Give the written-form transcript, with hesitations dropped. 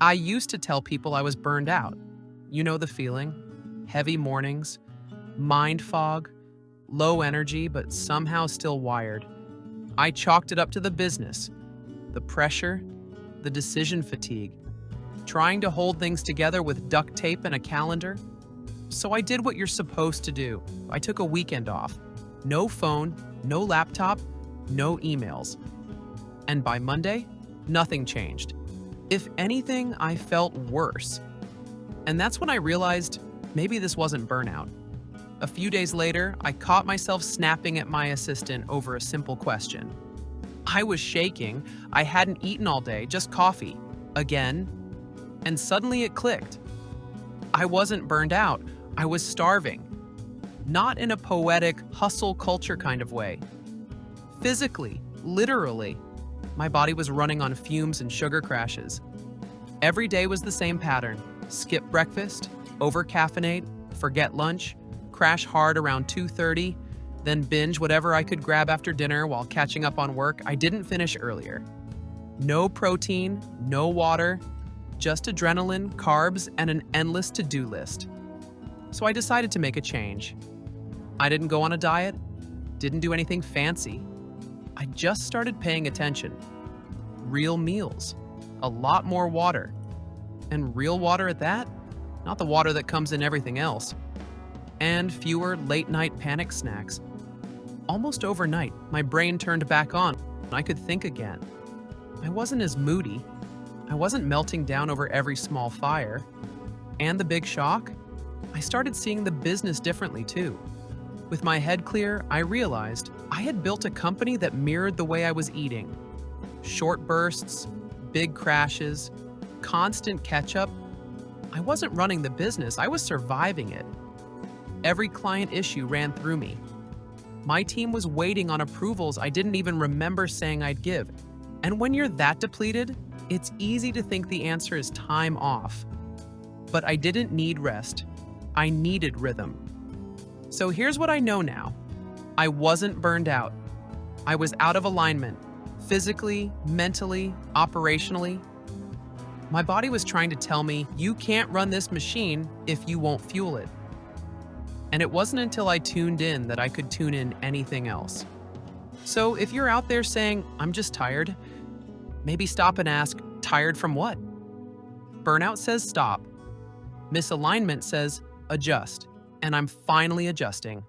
I used to tell people I was burned out. You know the feeling? Heavy mornings, mind fog, low energy, but somehow still wired. I chalked it up to the business, the pressure, the decision fatigue, trying to hold things together with duct tape and a calendar. So I did what you're supposed to do. I took a weekend off. No phone, no laptop, no emails. And by Monday, nothing changed. If anything, I felt worse. And that's when I realized maybe this wasn't burnout. A few days later, I caught myself snapping at my assistant over a simple question. I was shaking. I hadn't eaten all day, just coffee. Again. And suddenly it clicked. I wasn't burned out. I was starving. Not in a poetic hustle culture kind of way. Physically, literally, my body was running on fumes and sugar crashes. Every day was the same pattern. Skip breakfast, over-caffeinate, forget lunch, crash hard around 2:30, then binge whatever I could grab after dinner while catching up on work I didn't finish earlier. No protein, no water, just adrenaline, carbs, and an endless to-do list. So I decided to make a change. I didn't go on a diet, didn't do anything fancy. I just started paying attention. Real meals, a lot more water. And real water at that, not the water that comes in everything else. And fewer late-night panic snacks. Almost overnight, my brain turned back on and I could think again. I wasn't as moody. I wasn't melting down over every small fire. And the big shock? I started seeing the business differently too. With my head clear, I realized I had built a company that mirrored the way I was eating. Short bursts, big crashes, constant catch-up. I wasn't running the business, I was surviving it. Every client issue ran through me. My team was waiting on approvals I didn't even remember saying I'd give. And when you're that depleted, it's easy to think the answer is time off. But I didn't need rest. I needed rhythm. So here's what I know now. I wasn't burned out. I was out of alignment, physically, mentally, operationally. My body was trying to tell me, you can't run this machine if you won't fuel it. And it wasn't until I tuned in that I could tune in anything else. So if you're out there saying, I'm just tired, maybe stop and ask, tired from what? Burnout says stop. Misalignment says adjust. And I'm finally adjusting.